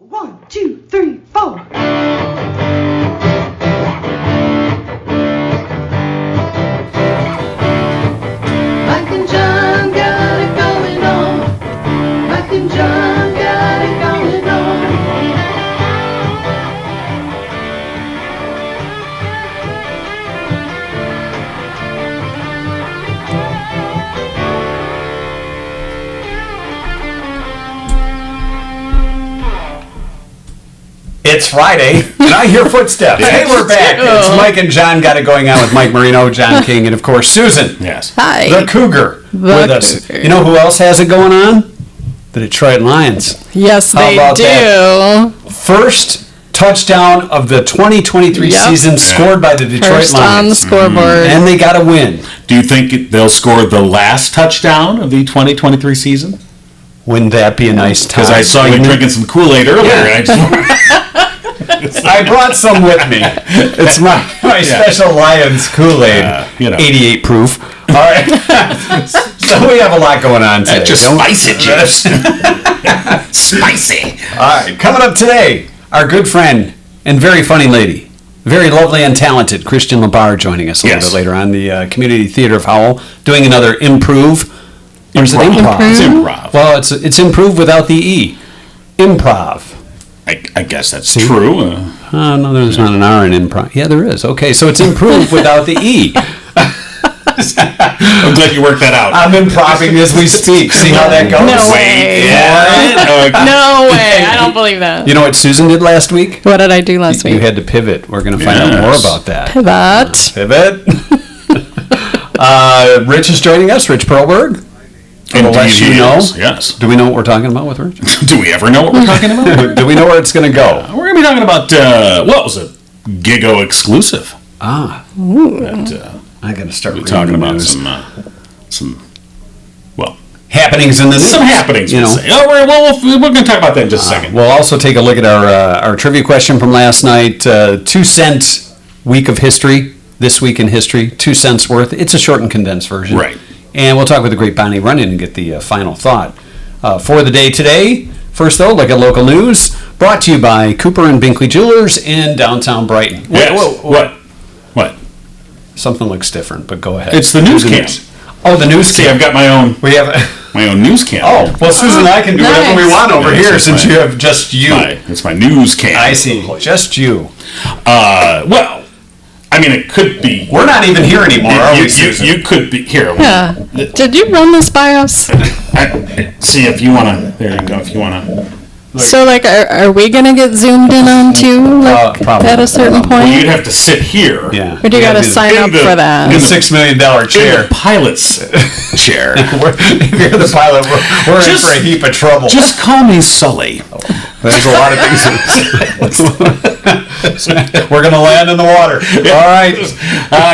1, 2, 3, 4. Mike and John got it going on. Mike and John got it going on. It's Friday, and I hear footsteps. Hey, we're back. It's Mike and John got it going on with Mike Marino, John King, and of course Susan. Yes. Hi. The Cougar with us. Cougar. You know who else has it going on? The Detroit Lions. Yes, How they about do. that? First touchdown of the 2023 Yep. season scored by the Detroit First on the Lions. scoreboard. And they got a win. Do you think they'll score the last touchdown of the 2023 season? Wouldn't that be a nice time? Because I saw you drinking some Kool-Aid earlier. Yeah. And I just, I brought some with me. It's my special Lions Kool-Aid, 88 proof. All right. So we have a lot going on today. just spicy juice. Spicy. All right. Coming up today, our good friend and very funny lady, very lovely and talented, Cristian LaBar, joining us a little bit later on, the Community Theater of Howell, doing another Improv. Or is it improv? It's improv. Well, it's improve without the E. Improv. I guess that's true. Oh, no, there's not an R in improv. Yeah, there is. Okay, so it's improve without the E. I'm glad you worked that out. I'm improving as we speak. See how that goes? No Wait. way. Yeah. No way. I don't believe that. You know what Susan did last week? What did I do last You week? had to pivot. We're going to find out more about that. Pivot. Pivot. Rich is joining us. Rich Perlberg. We'll let you know. Yes. Do we know what we're talking about with Rich? Do we ever know what we're talking about? Do we know where it's going to go? We're going to be talking about, what was it? Gigo exclusive. Ah. That, I got to start we're reading talking the about news. some, well, happenings in the news. some happenings, you we'll know. say. Oh, we're going to talk about that in just a second. We'll also take a look at our trivia question from last night. 2 cent week of history. This week in history. 2 cents worth. It's a short and condensed version. Right. And we'll talk with the great Bonnie Runyon and get the final thought for the day today. First, though, look at local news. Brought to you by Cooper and Binkley Jewelers in downtown Brighton. Yes. Whoa. What? Something looks different, but go ahead. It's the news cam. Oh, the news See, cam. I've got my own news cam. Oh, well, Susan and I can do whatever we Nice. want over Yes, here it's since my- you have just you. It's my news cam. I see. Just you. Well, I mean, it could be. We're not even here anymore, are we, Susan? You could be here. Yeah. Did you run this by us? See if you want to. There you go. If you want to. So, like, are we going to get zoomed in on too, like, probably. at a certain Well, you'd point? have to sit here. Yeah. Or do you got to sign up for The that? $6 million In chair. the pilot's chair. If you're the pilot, we're in Just- for a heap of trouble. Just call me Sully. There's a lot of things. We're going to land in the water. All right.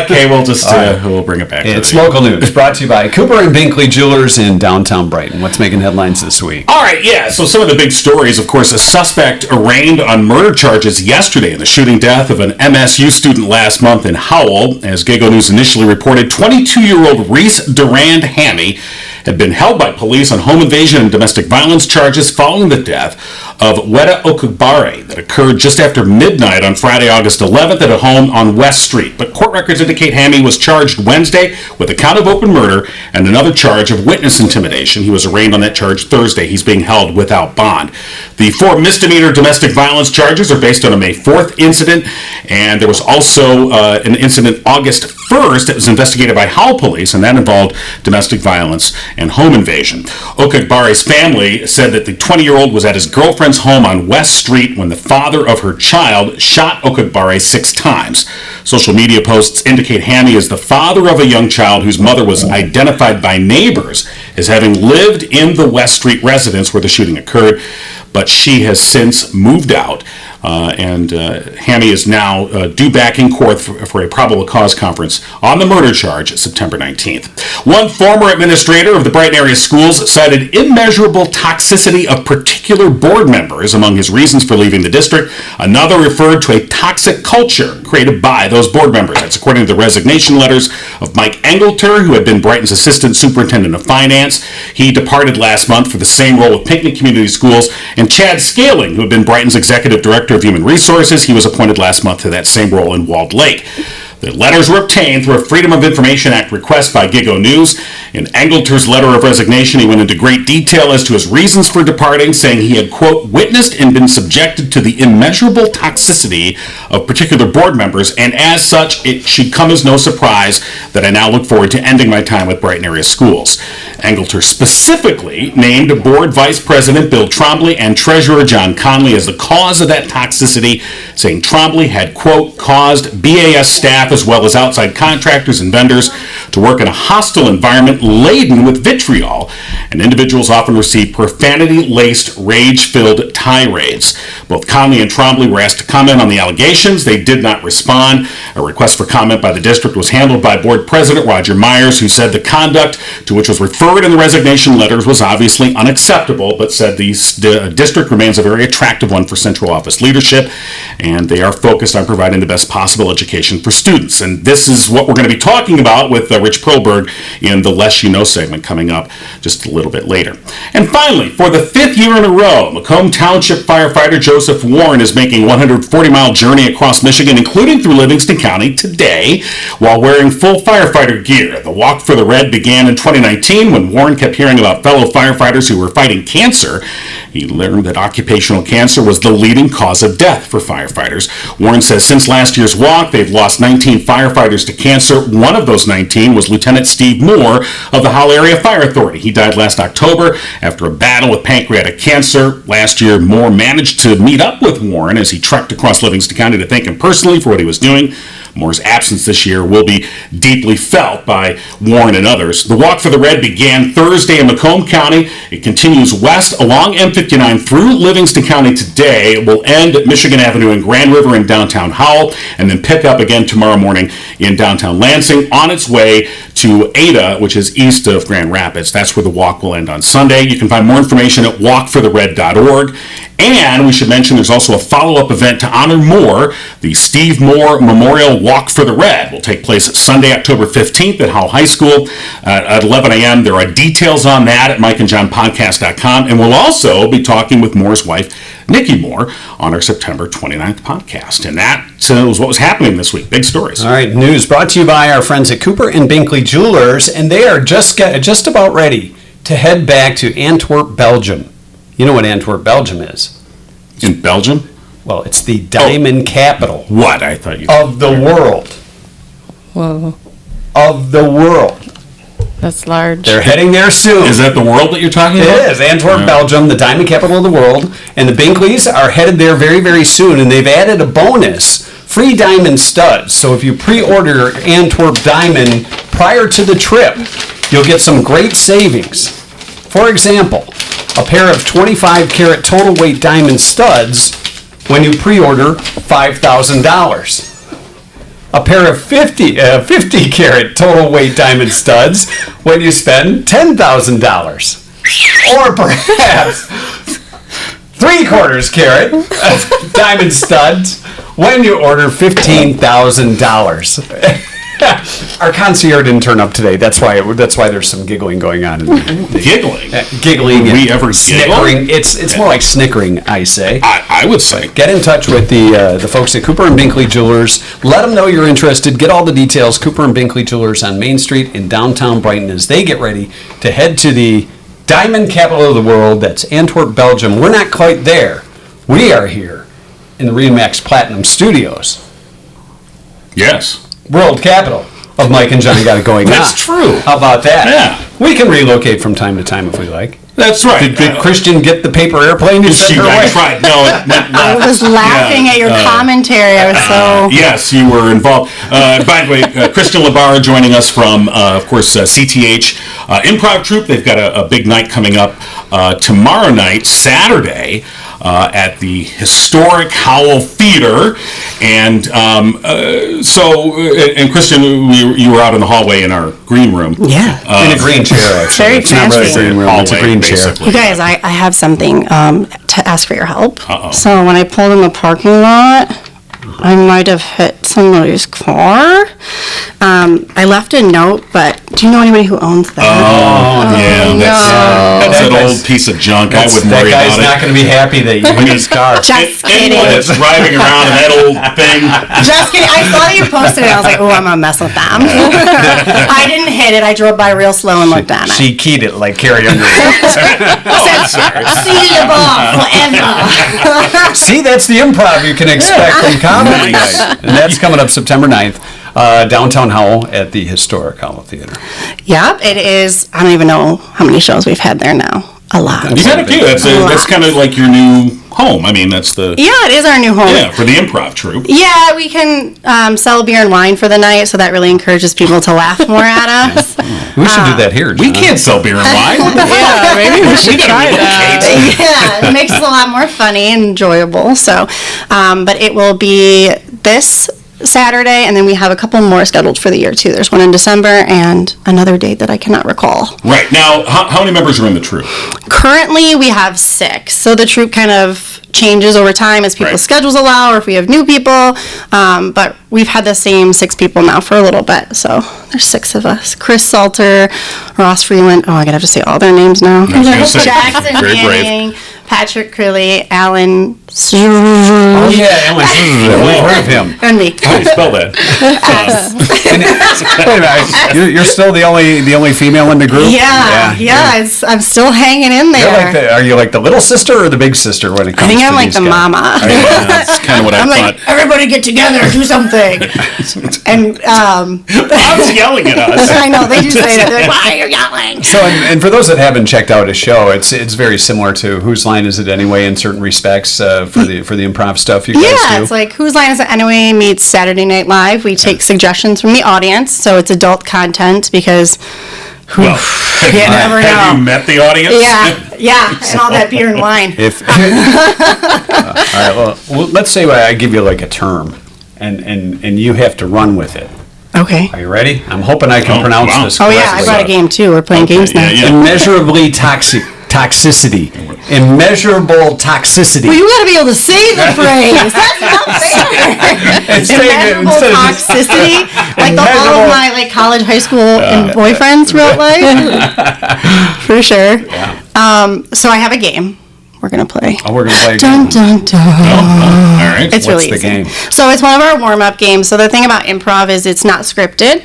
Okay, we'll just we'll bring it back. It's to the- local news brought to you by Cooper and Binkley Jewelers in downtown Brighton. What's making headlines this week? All right, yeah. So some of the big stories, of course, a suspect arraigned on murder charges yesterday in the shooting death of an MSU student last month in Howell. As Gigo News initially reported, 22-year-old Reese Durand Hammy had been held by police on home invasion and domestic violence charges following the death of Weta Okugbare that occurred just after midnight on Friday, August 11th at a home on West Street. But court records indicate Hammy was charged Wednesday with a count of open murder and another charge of witness intimidation. He was arraigned on that charge Thursday. He's being held without bond. The 4 misdemeanor domestic violence charges are based on a May 4th incident, and there was also an incident August 1st that was investigated by Howell police, and that involved domestic violence and home invasion. Okagbare's family said that the 20-year-old was at his girlfriend's home on West Street when the father of her child shot Okagbare 6 times. Social media posts indicate Hammy is the father of a young child whose mother was identified by neighbors as having lived in the West Street residence where the shooting occurred, but she has since moved out. And Hammy is now due back in court for a probable cause conference on the murder charge September 19th. One former administrator of the Brighton Area Schools cited immeasurable toxicity of particular board members among his reasons for leaving the district. Another referred to a toxic culture created by those board members. That's according to the resignation letters of Mike Engelter, who had been Brighton's assistant superintendent of finance. He departed last month for the same role with Pinckney Community Schools. And Chad Scaling, who had been Brighton's executive director of human resources, he was appointed last month to that same role in Walled Lake. The letters were obtained through a Freedom of Information Act request by Gigo News. In Engelter's letter of resignation, he went into great detail as to his reasons for departing, saying he had, quote, witnessed and been subjected to the immeasurable toxicity of particular board members, and as such, it should come as no surprise that I now look forward to ending my time with Brighton Area Schools. Engelter specifically named Board Vice President Bill Trombley and Treasurer John Conley as the cause of that toxicity, saying Trombley had, quote, caused BAS staff as well as outside contractors and vendors to work in a hostile environment laden with vitriol, and individuals often receive profanity-laced, rage-filled tirades. Both Conley and Trombley were asked to comment on the allegations. They did not respond. A request for comment by the district was handled by Board President Roger Myers, who said the conduct to which was referred in the resignation letters was obviously unacceptable, but said the district remains a very attractive one for central office leadership, and they are focused on providing the best possible education for students. And this is what we're going to be talking about with Rich Perlberg in the Less You Know segment coming up just a little bit later. And finally, for the 5th year in a row, Macomb Township firefighter Joseph Warren is making a 140-mile journey across Michigan, including through Livingston County today, while wearing full firefighter gear. The Walk for the Red began in 2019 when Warren kept hearing about fellow firefighters who were fighting cancer. He learned that occupational cancer was the leading cause of death for firefighters. Warren says since last year's walk, they've lost 19 firefighters to cancer. One of those 19 was Lieutenant Steve Moore of the Howell Area Fire Authority. He died last October after a battle with pancreatic cancer. Last year, Moore managed to meet up with Warren as he trekked across Livingston County to thank him personally for what he was doing. Moore's absence this year will be deeply felt by Warren and others. The Walk for the Red began Thursday in Macomb County. It continues west along M59 through Livingston County today. It will end at Michigan Avenue in Grand River in downtown Howell, and then pick up again tomorrow morning in downtown Lansing on its way to Ada, which is east of Grand Rapids. That's where the walk will end on Sunday. You can find more information at walkforthered.org. And we should mention there's also a follow-up event to honor Moore. The Steve Moore Memorial Walk for the Red will take place Sunday, October 15th at Howell High School at 11 a.m. There are details on that at mikeandjohnpodcast.com. And we'll also be talking with Moore's wife, Nikki Moore, on our September 29th podcast. And that was what was happening this week. Big stories. All right, news brought to you by our friends at Cooper and Binkley Jewelers, and they are just about ready to head back to Antwerp, Belgium. You know what Antwerp, Belgium is? In Belgium? Well, it's the diamond capital. What? I thought you... Of the world. Whoa, Of the world. that's large. They're heading there soon. Is that the world that you're talking about? It is. Antwerp, Belgium, the diamond capital of the world. And the Binkleys are headed there very, very soon. And they've added a bonus, free diamond studs. So if you pre-order Antwerp Diamond prior to the trip, you'll get some great savings. For example, a pair of 25-carat total weight diamond studs when you pre-order $5,000. A pair of 50-carat total weight diamond studs when you spend $10,000. Or perhaps 3/4 carat diamond studs when you order $15,000. Our concierge didn't turn up today. That's why there's some giggling going on. Giggling? Giggling. We ever snickering. It's more like snickering, I say. I would say. Get in touch with the folks at Cooper and Binkley Jewelers. Let them know you're interested. Get all the details. Cooper and Binkley Jewelers on Main Street in downtown Brighton as they get ready to head to the diamond capital of the world. That's Antwerp, Belgium. We're not quite there. We are here in the Remax Platinum Studios. Yes. World capital of Mike and John Got It Going On. That's true. How about that? Yeah. We can relocate from time to time if we like. That's right. Did Christian get the paper airplane you sent her away? Tried. No, it went I left. was laughing at your commentary. I was so... Yes, you were involved. By the way, Cristian LaBar joining us from, of course, CTH Improv Troupe. They've got a big night coming up tomorrow night, Saturday. at the historic Howell Theater. And and Christian, you were out in the hallway in our green room. Yeah. In a green chair, actually. Very It's not really a fancy. green room, it's a green chair. Basically. You guys, I have something to ask for your help. Uh-oh. So when I pulled in the parking lot, I might have hit somebody's car. I left a note, but do you know anybody who owns that? That's an old piece of junk. I wouldn't worry That about guy's not it. going to be happy that you hit his car. Just Anyone kidding. that's driving around in that old thing. Just kidding. I saw you posted it. I was like, oh, I'm going to mess with them. I didn't hit it. I drove by real slow and looked at it. She keyed it like Carrie Underwood. I'm sorry. See you ball forever. See, that's the improv you can expect from comedy. Nice. And that's coming up September 9th, downtown Howell at the historic Howell Theater. Yep, it is. I don't even know how many shows we've had there now. A lot. You got a few. That's kind of like your new home. I mean, that's the Yeah, it is our new home. for the improv troupe. Yeah, we can sell beer and wine for the night, so that really encourages people to laugh more at us. We should do that here. We John. can't sell beer and wine. What the hell? Yeah, maybe we should try that. Yeah, it makes it a lot more funny and enjoyable. So, but it will be this Saturday, and then we have a couple more scheduled for the year too. There's one in December and another date that I cannot recall. Right. Now, how many members are in the troupe? Currently, we have 6. So the troupe kind of changes over time as people's Right. schedules allow, or if we have new people. But we've had the same 6 people now for a little bit. So there's 6 of us. Chris Salter, Ross Freeland. Oh, I'm gonna have to say all their names now. was gonna say, Jackson very brave. Manning, Patrick Crilly, Alan. Oh, yeah, Alan. We've heard of him. And me. How do you spell that? Wait a minute. You're still the only female in the group? Yeah. I'm still hanging in You're there. like are you like the little sister or the big sister when it comes I think to I'm like these the guys? mama. That's kind of what I I'm thought. like, everybody get together, do something. And Bob's yelling at us. I know, they do say that. They're like, why are you yelling? So, and for those that haven't checked out his show, it's very similar to Whose Line Is It Anyway in certain respects for the improv stuff you guys do. Yeah, it's like Whose Line Is It Anyway meets Saturday Night Live. We take suggestions from the audience, so it's adult content because Well, you never have know. you met the audience? Yeah, and all that beer and wine. If all right, well, let's say I give you like a term, and you have to run with it. Okay. Are you ready? I'm hoping I can Oh, pronounce wow. this Oh correctly. yeah, I brought a game too. We're playing games now. yeah. Immeasurably toxicity. Immeasurable toxicity. Well, you got to be able to say the phrase. That's not fair. Immeasurable toxicity, like all of my like college, high school, and boyfriends throughout life. For sure. So I have a game. We're gonna play. Oh, we're gonna play a Dun game. dun dun. All right. It's What's really the easy. game? So it's one of our warm-up games. So the thing about improv is it's not scripted.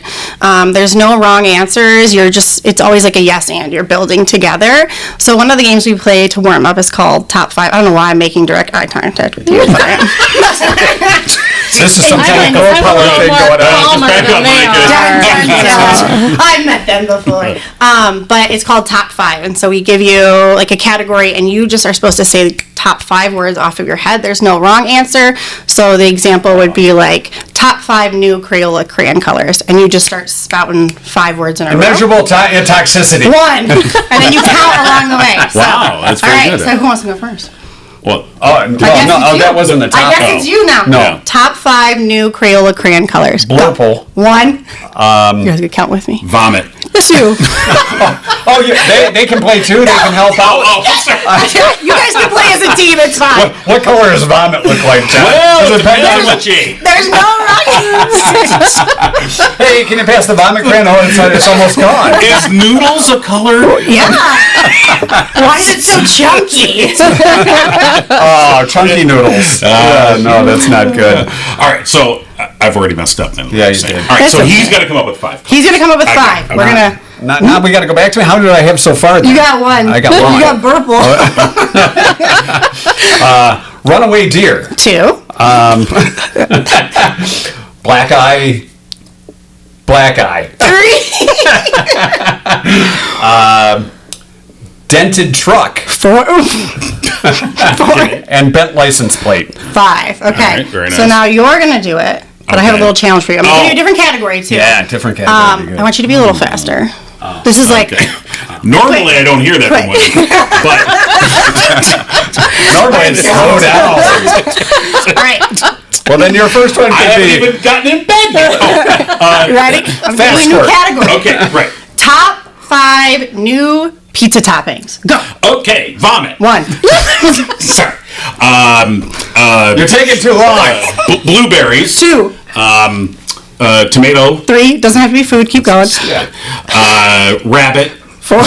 There's no wrong answers. It's always like a yes and. You're building together. So one of the games we play to warm up is called Top 5. I don't know why I'm making direct eye contact with you. But I am. This is some kind of girl I'm a power little thing more going on. calmer back than up, they Mike. are. Dun, dun, dun. I've met them before. But it's called Top 5. And so we give you like a category and you just are supposed to say top 5 words off of your head. There's no wrong answer. So the example would be like top 5 new Crayola crayon colors. And you just start spouting 5 words in a row. Immeasurable toxicity. 1. And then you count along the way. So, Wow, that's very all right, good. so who wants to go first? Well, Oh, no, that wasn't the top. I guess it's you now. No. Top 5 new Crayola crayon colors. Blurple. 1. You guys can count with me. vomit. It's you. Oh, yeah, they can play too. They can help out. You guys can play as a team. It's fine. What color does vomit look like, John? Well, Does it it depend depends on- on what you ate. There's no wrong answer. Hey, can you pass the vomit crayon? Oh, it's almost gone. Is noodles a color? Yeah. Why is it so chunky? Oh, chunky noodles. No, that's not good. All right, so I've already messed up then. Yeah, you Saying. did. All right, That's so okay. he's got to come up with 5. He's gonna come up with Okay. 5. We're gonna. Now we got to go back to me. How did I have so far? Then? You got 1. I got 1. You got Burple. Runaway deer. 2. Black eye. 3. Dented truck. 4. 4. And bent license plate. 5. Okay. right, very So nice. now you're gonna do it, but I have a Okay. little challenge for you. I'm gonna give you a different category too. Different category. I want you to be a little faster. This is like. Normally I don't hear that from women, but Normally it's slow down. All right. Well, then your first one I could haven't be. even gotten in bed yet. You ready? I'm Fast doing a new work. category. Okay, right. Top 5 new pizza toppings. Go. Okay, vomit. 1. Sorry. You're taking too long. Blueberries. 2. Tomato. 3. Doesn't have to be food. Keep going. Rabbit. 4.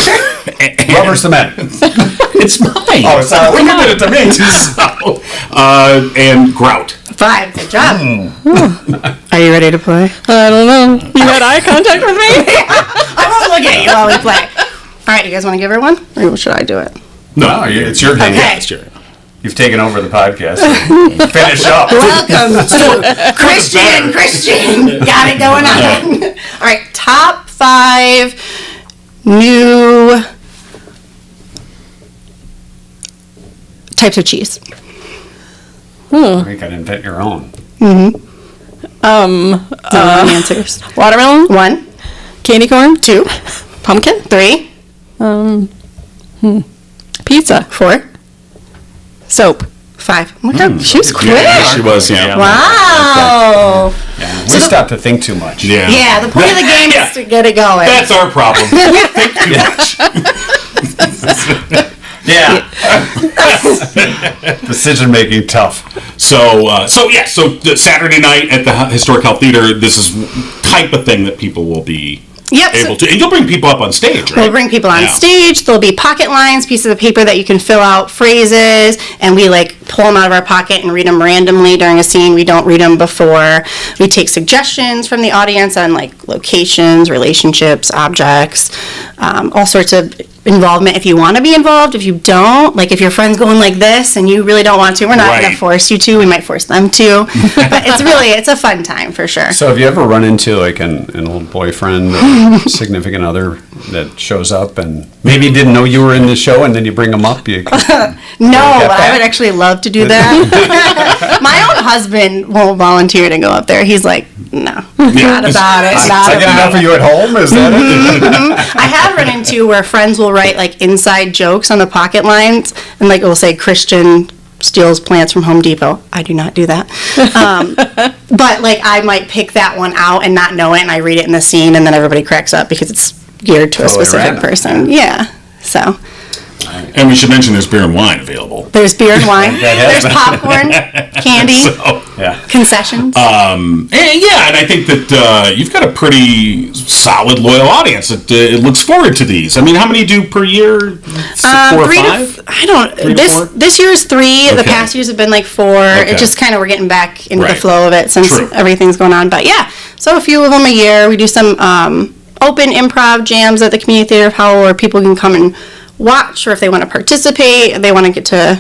Rubber cement. It's mine. Oh, sorry. You did it to me. And grout. 5. Good job. Are you ready to play? I don't know. You had eye contact with me? I won't look at you while we play. All right, you guys want to give her one? Or should I do it? No, it's your game. Okay. It's your. You've taken over the podcast. Finish up. Welcome to Christian. Got it going on. All right, top 5 new types of cheese. You can invent your own. Answers. Watermelon, 1, candy corn, 2, pumpkin, 3, pizza, 4, soap. 5. Oh my God, she was quick. Yeah, she was. Yeah. Wow. We stopped to think too much. Yeah. Yeah, the point of the game Yeah. is to get it going. That's our problem. We think too much. Yeah. Decision making tough. So the Saturday night at the Historic Health Theater, this is type of thing that people will be Yep. able to, and you'll bring people up on stage, right? We'll bring people on Yeah. stage. There'll be pocket lines, pieces of paper that you can fill out phrases, and we pull them out of our pocket and read them randomly during a scene. We don't read them before. We take suggestions from the audience on locations, relationships, objects, all sorts of involvement if you want to be involved. If you don't, if your friend's going like this and you really don't want to, we're not going Right. to force you to. We might force them to. But it's a fun time for sure. So have you ever run into an old boyfriend or significant other that shows up and maybe didn't know you were in the show and then you bring them up? No, get but that? I would actually love to do that. My own husband won't volunteer to go up there. He's like, no, not about it. Not I get about enough of it. you at home? Is that it? I have run into where friends will write inside jokes on the pocket lines, and it will say Christian steals plants from Home Depot. I do not do that. But I might pick that one out and not know it, and I read it in the scene, and then everybody cracks up because it's geared to a Totally specific random. person. Yeah. So And we should mention there's beer and wine available. there's beer and wine. That has There's been- popcorn, candy, So, Yeah. concessions. and I think that you've got a pretty solid, loyal audience that it looks forward to these. I mean, how many do per year? 4 or 5? I don't. 3 to 4? This year's 3. The Okay. past years have been 4. Okay. It's just we're getting back into the Right. flow of it since True. everything's going on. But yeah, so a few of them a year. We do some open improv jams at the Community Theater of Howell where people can come and watch, or if they want to participate, they want to get to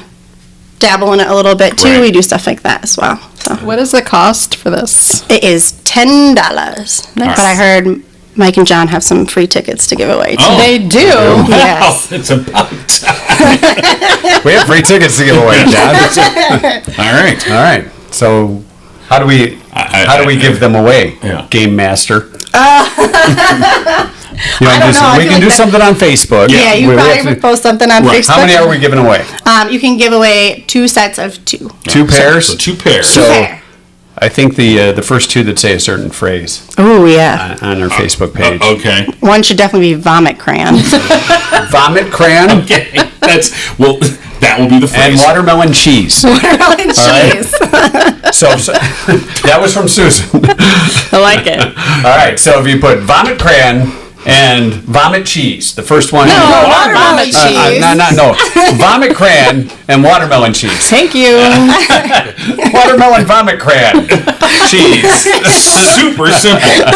dabble in it a little bit too. Right. We do stuff like that as well. So What is the cost for this? it is $10. But I heard Mike and John have some free tickets to give away too. Oh. They do. Yes. It's about time. We have free tickets to give away, John. All right. All right. So how do we give them away? Yeah. Game master. I don't know. I We feel can do like something on Facebook. Yeah, you We probably have would to- post something on Right. Facebook. How many are we giving away? You can give away 2 sets of 2. 2 pairs? So 2 pairs. So Fair. I think the first 2 that say a certain phrase Oh yeah. on our Facebook page. Okay. One should definitely be vomit crayon. Vomit crayon Okay. That will be the phrase. and watermelon cheese. Watermelon cheese. So that was from Susan. I like it. All right. So if you put vomit crayon and vomit cheese, the first one. Watermelon cheese. No. Vomit crayon and watermelon cheese. Thank you. Watermelon vomit crayon cheese. Super simple.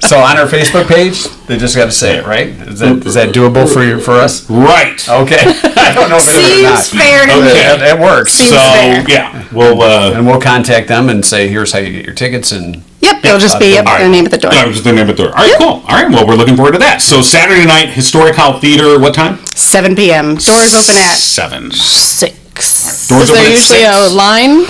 So on our Facebook page, they just got to say it, right? Is that doable for us? Right. Okay. I don't know if it is or not. Seems fair to me. It works. Seems So, fair. yeah, we'll, And we'll contact them and say, here's how you get your tickets. And Yep, it'll just be All their name at the door. That was the name of the door. All right, cool. All right, well, we're looking forward to that. So Saturday night, Historic Howell Theater, what time? 7 p.m. Doors open at 7. 6. Doors Is open there at usually 6. a line?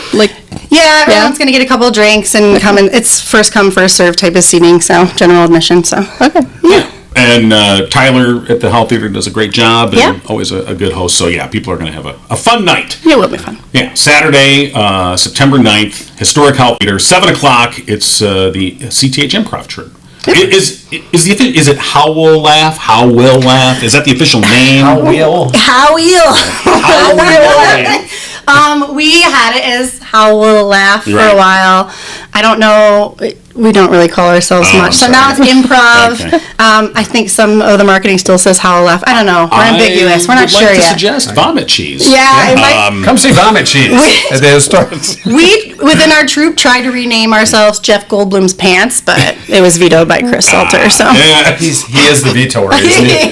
Yeah, everyone's gonna get a couple of drinks and come in. It's first come, first served type of seating, so general admission. So Okay. yeah. And Tyler at the Howell Theater does a great job, and Yeah. always a good host. So yeah, people are going to have a fun night. It will be fun. Yeah, Saturday, September 9th, Historic Howell Theater, 7 o'clock. It's the CTH Improv troupe. Is it Howell Laugh? Howell Laugh? Is that the official name? Howell. We had it as Howell Laugh for Right. a while. I don't know. We don't really call ourselves much. So sorry. now it's Improv. Okay. I think some of the marketing still says Howell Laugh. I don't know. We're ambiguous. We're not would sure like to yet. suggest Vomit Cheese. Yeah, it might. Come see Vomit Cheese at the Historic. We, within our troupe, tried to rename ourselves Jeff Goldblum's Pants, but it was vetoed by Chris Salter. So Yeah. He is the vetoer, isn't he?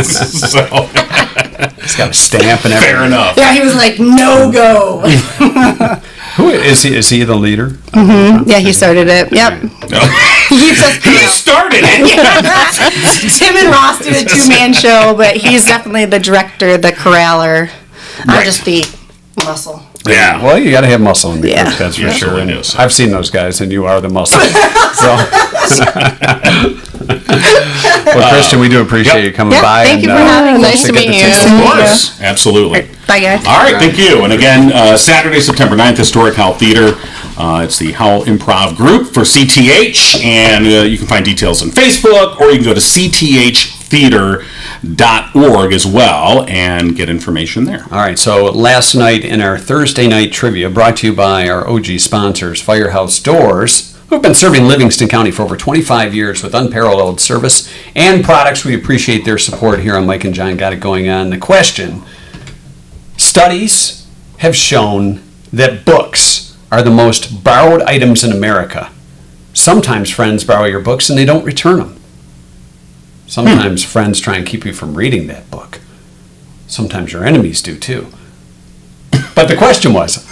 So, He's got a stamp and everything. fair enough. yeah, he was like, no go. Who is he? Is he the leader? Yeah, he started it. Yep. He keeps us. He started it. Tim and Ross do a two-man show, but he's definitely the director, the corraller. I'm Right. just the muscle. Yeah. Well, you got to have muscle in the Yeah. group, that's for Yeah, sure. sure And is. I've seen those guys, and you are the muscle. Well, Christian, we do appreciate Yep. you coming Yeah, by. thank you for and, having me. Nice to get meet the you. taste. Of course. Absolutely. Bye, guys. All right, thank you. And again, Saturday, September 9th, Historic Howell Theater. It's the Howell Improv Group for CTH, and you can find details on Facebook, or you can go to cththeater.org as well and get information there. All right, so last night in our Thursday night trivia, brought to you by our OG sponsors, Firehouse Doors, who've been serving Livingston County for over 25 years with unparalleled service and products. We appreciate their support here on Mike and John Got It Going On. The question: studies have shown that books are the most borrowed items in America. Sometimes friends borrow your books and they don't return them. Sometimes friends try and keep you from reading that book. Sometimes your enemies do too. But the question was,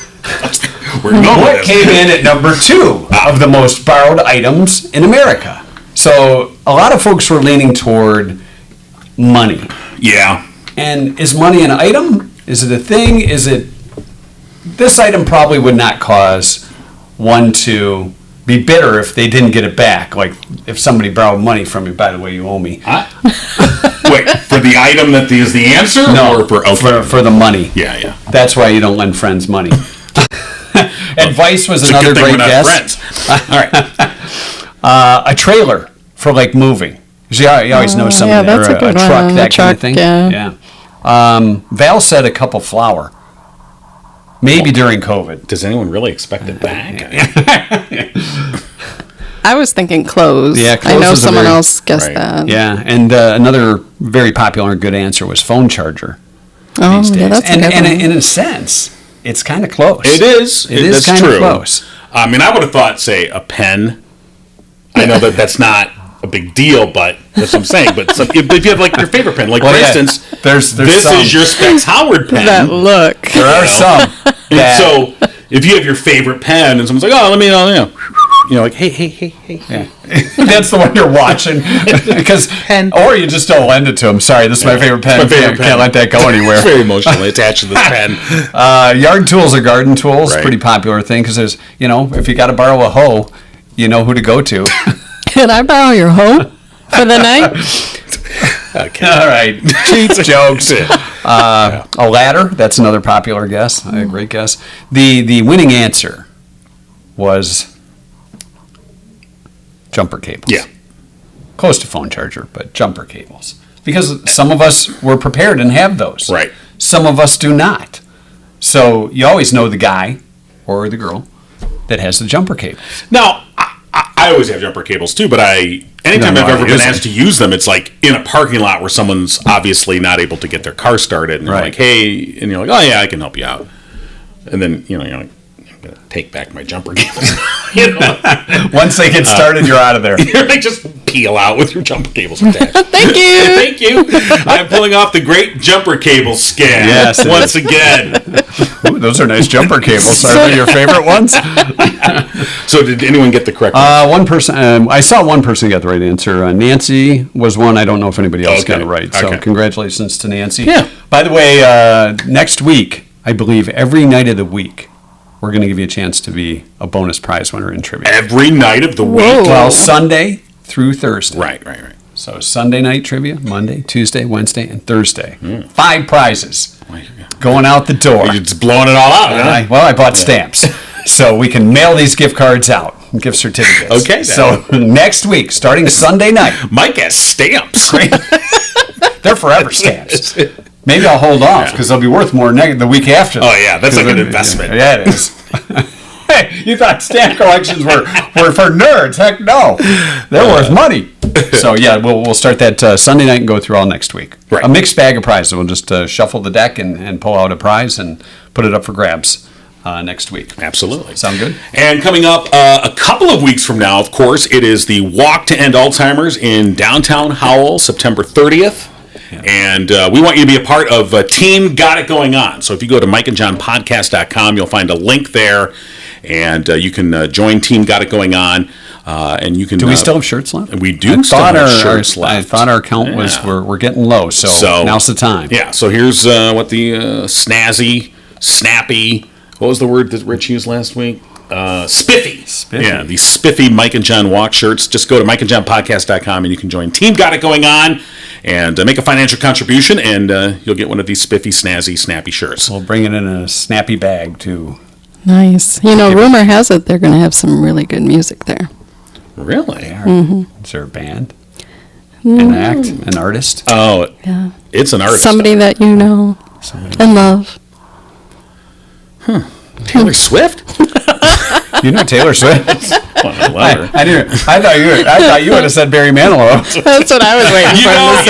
We're going what with came in at number 2 of the most borrowed items in America? So a lot of folks were leaning toward money. Yeah. And is money an item? Is it a thing? Is it... This item probably would not cause one to be bitter if they didn't get it back. Like if somebody borrowed money from you, by the way, you owe me. Wait, for the item that is the answer? No, Or for the money. Yeah. That's why you don't lend friends money. Advice was It's a another good thing great we're not guess. friends. All right. A trailer for like moving. You always know something, yeah, that's or a good truck, one. that A kind of truck, thing. yeah. Val said a cup of flour. Maybe during COVID. Does anyone really expect it back? I was thinking clothes. Yeah, I clothes know is a someone very- else guessed Right. that. Yeah, and another very popular and good answer was phone charger Oh, these days. yeah, that's a and good and one. in a sense, it's kind of close. It is. It is That's kind of true. close. I mean, I would have thought, say, a pen. I know that that's not a big deal, but that's what I'm saying. But if you have like your favorite pen, like Well, for yeah, instance, there's this some. is your Specs Howard pen. That look. There are some. And that- so if you have your favorite pen and someone's like, oh, let me know, like, hey. That's the one you're watching, because or you just don't lend it to them. Sorry, this is my favorite pen. my favorite pen. Can't let that go anywhere. It's very emotionally attached to this pen. Yard tools or garden tools, Right. pretty popular thing, because there's, if you got to borrow a hoe, you know who to go to. Can I borrow your hoe for the night? Okay. All right, cheats, jokes. A ladder, that's another popular guess, a great guess. The winning answer was jumper cables. Yeah. Close to phone charger, but jumper cables. Because some of us were prepared and have those. Right. Some of us do not. So you always know the guy or the girl that has the jumper cables. Now, I always have jumper cables too, but anytime No, I've ever I been use asked to use them, it's like in a parking lot where someone's obviously not able to get their car started, and they're Right. like, hey, and you're like, oh yeah, I can help you out. And then, you're like, I'm going to take back my jumper cables. Once they get started, you're out of there. You're like, just peel out with your jumper cables attached. Thank you. Thank you. I'm pulling off the great jumper cable scam Yes, it once again. Ooh, those are nice jumper cables. Are they your favorite ones? So did anyone get the correct one? One person, I saw one person get the right answer. Nancy was one. I don't know if anybody else got Okay. it right. So Okay. congratulations to Nancy. Yeah. By the way, next week, I believe every night of the week, we're going to give you a chance to be a bonus prize winner in trivia. Every night of the week? Whoa. Well, Sunday through Thursday. Right. So Sunday night trivia, Monday, Tuesday, Wednesday, and Thursday. 5 prizes going out the door. You're just blowing it all out, huh? I bought stamps. So we can mail these gift cards out, gift certificates. Okay. So next week, starting Sunday night. Mike has stamps. They're forever stamps. Maybe I'll hold off because they'll be worth more the week after. Oh, yeah. That's like an investment. Yeah, it is. Hey, you thought stamp collections were for nerds. Heck no. They're worth money. So, yeah, we'll start that Sunday night and go through all next week. Right. A mixed bag of prizes. We'll just shuffle the deck and pull out a prize and put it up for grabs next week. Absolutely. Sound good? And coming up a couple of weeks from now, of course, it is the Walk to End Alzheimer's in downtown Howell, September 30th. Yeah. And we want you to be a part of Team Got It Going On. So if you go to mikeandjohnpodcast.com, you'll find a link there, and you can join Team Got It Going On. And you can. Do we still have shirts left? We do still have shirts left. I thought our count was we're getting low, so now's the time. Yeah. So here's what the snazzy, snappy. What was the word that Rich used last week? Spiffy. Yeah, the spiffy Mike and John walk shirts. Just go to mikeandjohnpodcast.com and you can join Team Got It Going On and make a financial contribution, and you'll get one of these spiffy, snazzy, snappy shirts. We'll bring it in a snappy bag too. Nice. Rumor has it they're going to have some really good music there. Really? Is there a band? An act? An artist? Oh, Yeah. it's an artist. Somebody that you know and love. Taylor Swift? You know Taylor Swift? I love her. I thought you would have said Barry Manilow. That's what I was waiting You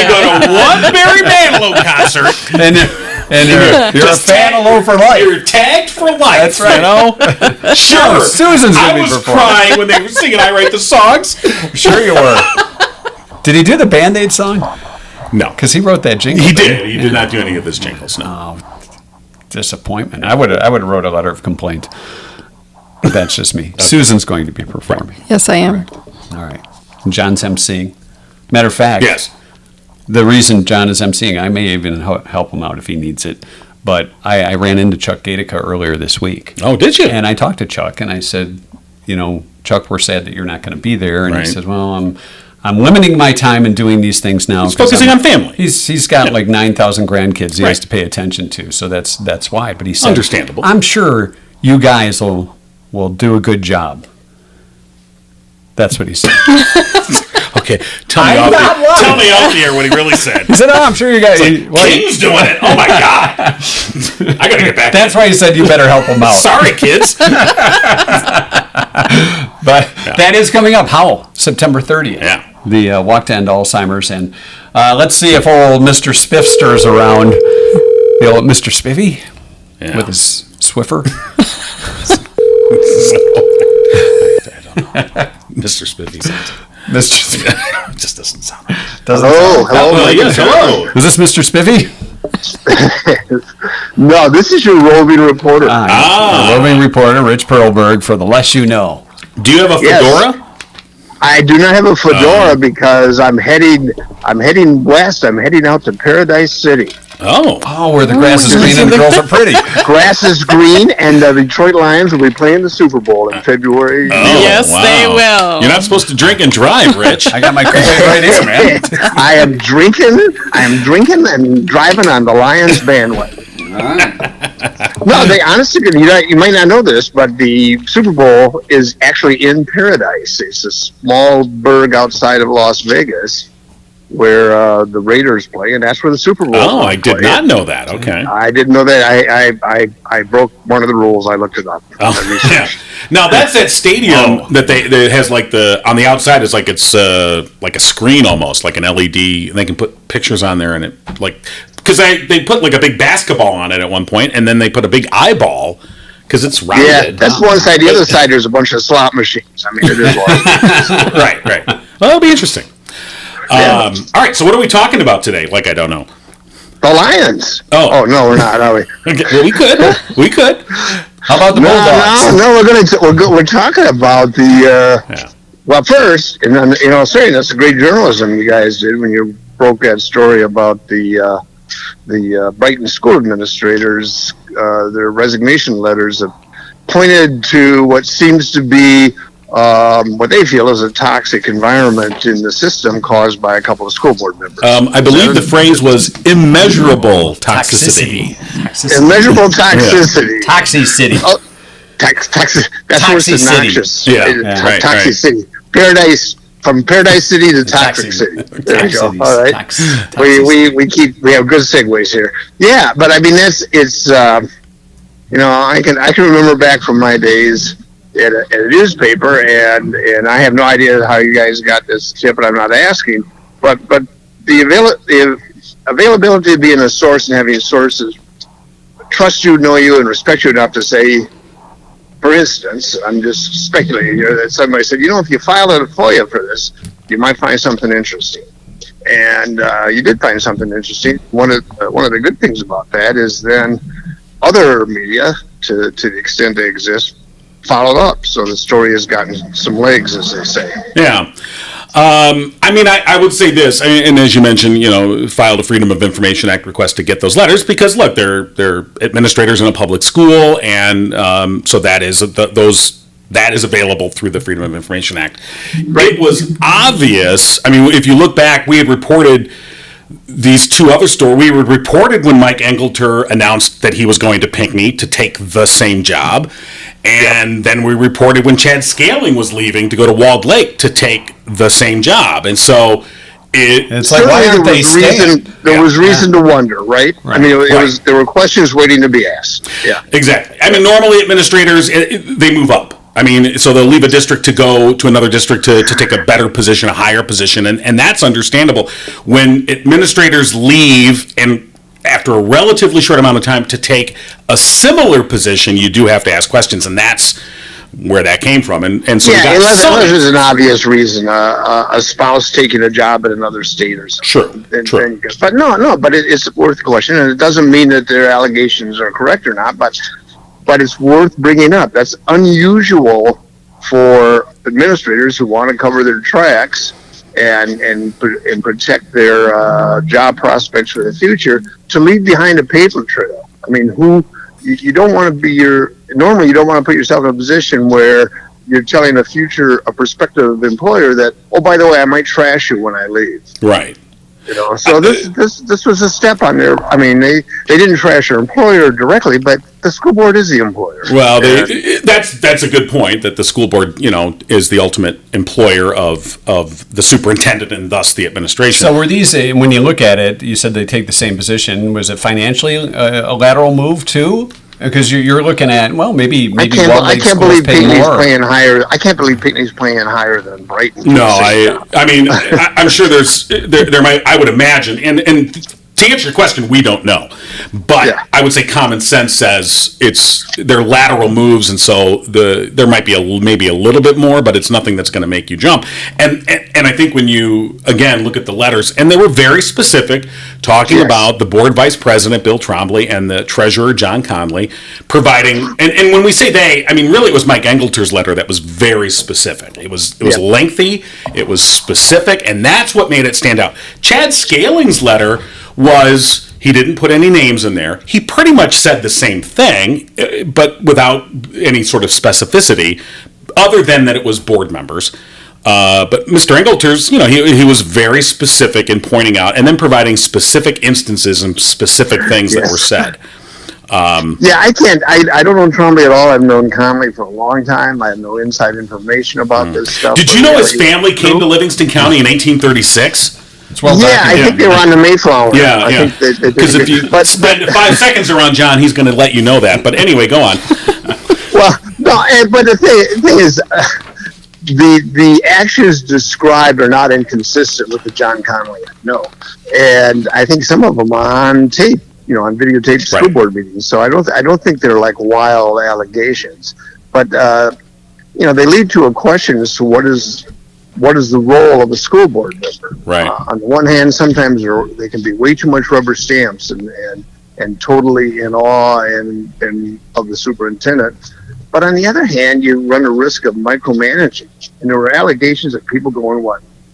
go to one Barry Manilow concert, and you're a fan for life. you're tagged for life. That's right. You know? Sure. Susan's I gonna be was performing. crying when they were singing I Write the Songs. Sure you were. Did he do the Band-Aid song? No. Because he wrote that jingle. He did. He did not do any of his jingles, no. Oh, disappointment. I would have wrote a letter of complaint. But that's just me. Susan's going to be performing. Yes, I am. All right. And John's emceeing. Matter of fact, Yes. the reason John is emceeing, I may even help him out if he needs it. But I ran into Chuck Gatica earlier this week. Oh, did you? And I talked to Chuck and I said, Chuck, we're sad that you're not going to be there. And Right. he says, well, I'm limiting my time in doing these things now. He's focusing on family. He's got like 9,000 grandkids he has Right. to pay attention to. So that's why. But he said, Understandable. I'm sure you guys will do a good job. That's what he said. Okay, tell me off the air what he really said. He said, I'm sure you guys. King's doing it. Oh my God. I gotta get back. That's why he said you better help him out. Sorry, kids. But that is coming up. Howell, September 30th. Yeah. The Walk to End Alzheimer's. And let's see if old Mr. Spiffster's around. The old Mr. Spiffy with his Swiffer. I don't know. Mr. Spiffy sounds. Mr. Spiffy. It just doesn't sound right. Hello. Yes, hello. Is this Mr. Spiffy? No, this is your roving reporter. The roving reporter, Rich Perlberg, for The Less You Know. Do you have a fedora? I do not have a fedora because I'm heading west. I'm heading out to Paradise City. Oh, where the grass is green and the girls are pretty. Grass is green, and the Detroit Lions will be playing the Super Bowl in February. Yes, they will. You're not supposed to drink and drive, Rich. I got my Kool-Aid right here, man. I am drinking and driving on the Lions bandwagon. No, they honestly, you might not know this, but the Super Bowl is actually in Paradise. It's a small burg outside of Las Vegas where the Raiders play, and that's where the Super Bowl is. Oh, I did not know that. Okay. I didn't know that. I broke one of the rules. I looked it up. Oh, yeah. Now that's that stadium that has like on the outside is like it's like a screen almost, like an LED, and they can put pictures on there, and it because they put like a big basketball on it at one point, and then they put a big eyeball because it's rounded. Yeah, that's one side. The other side, there's a bunch of slot machines. I mean, it is right. Well, it'll be interesting. All right, so what are we talking about today? Like, I don't know. The Lions. Oh no, we're not, are we? Okay. Well, we could. How about the Bulldogs? No, we're talking about the. Well, first, and saying that's a great journalism you guys did when you broke that story about the Brighton school administrators, their resignation letters have pointed to what seems to be what they feel is a toxic environment in the system caused by a couple of school board members. I believe the phrase was immeasurable toxicity. Immeasurable toxicity. Toxicity. Oh, that's worse than Toxicity. noxious. Yeah, right, Toxicity. Paradise, from Paradise City to Toxic City. There you go. All right. We have good segues here. Yeah, but I mean it's I can remember back from my days at a newspaper, and I have no idea how you guys got this tip, and I'm not asking, but the availability of being a source and having sources trust you, know you, and respect you enough to say, for instance, I'm just speculating here, that somebody said, if you file a FOIA for this, you might find something interesting. And you did find something interesting. One of the good things about that is then other media, to the extent they exist, followed up. So the story has gotten some legs, as they say. Yeah. I would say this, and as you mentioned, filed a Freedom of Information Act request to get those letters because, look, they're administrators in a public school, and so that is available through the Freedom of Information Act. Right. It was obvious. If you look back, we had reported these two other stories. We were reported when Mike Engelter announced that he was going to Pinckney to take the same job. And then we reported when Chad Scaling was leaving to go to Walled Lake to take the same job. And so it's like, why aren't they staying? There was reason to wonder, right? There were questions waiting to be asked. Yeah, exactly. Normally administrators, they move up. So they'll leave a district to go to another district to take a better position, a higher position, and that's understandable. When administrators leave and after a relatively short amount of time to take a similar position, you do have to ask questions, and that's where that came from. And so unless there's an obvious reason, a spouse taking a job in another state or something. Sure. But but it's worth a question, and it doesn't mean that their allegations are correct or not, but it's worth bringing up. That's unusual for administrators who want to cover their tracks and protect their job prospects for the future to leave behind a paper trail. You don't want to normally you don't want to put yourself in a position where you're telling a prospective employer that, oh, by the way, I might trash you when I leave. Right. So this was a step on their. They didn't trash their employer directly, but the school board is the employer. Well, that's a good point, that the school board, is the ultimate employer of the superintendent and thus the administration. So were these, when you look at it, you said they take the same position. Was it financially a lateral move too? Because you're looking at, maybe I can't believe Pinckney's playing higher. I can't believe Pinckney's playing higher than Brighton. No, I'm sure there might. I would imagine, and to answer your question, we don't know, but I would say common sense says they're lateral moves, and so there might be maybe a little bit more, but it's nothing that's going to make you jump. And I think when you again look at the letters, and they were very specific, talking about the board vice president Bill Trombley and the treasurer John Conley providing. And when we say they, really it was Mike Engelter's letter that was very specific. It was lengthy, it was specific, and that's what made it stand out. Chad Scaling's letter was, he didn't put any names in there. He pretty much said the same thing, but without any sort of specificity, other than that it was board members. But Mr. Engelter's, he was very specific in pointing out and then providing specific instances and specific things that were said. I don't know Trombley at all. I've known Conley for a long time. I have no inside information about this stuff. Did you know his family came to Livingston County in 1836? I think they were on the Mayflower. Because if you spend 5 seconds around John, he's going to let you know that. But anyway, go on. But the thing is, the actions described are not inconsistent with the John Conley. No, and I think some of them are on tape, on videotaped school board meetings. So I don't think they're like wild allegations, but they lead to a question as to what is the role of a school board member. Right. On the one hand, sometimes they can be way too much rubber stamps and totally in awe and of the superintendent. But on the other hand, you run a risk of micromanaging. And there were allegations of people going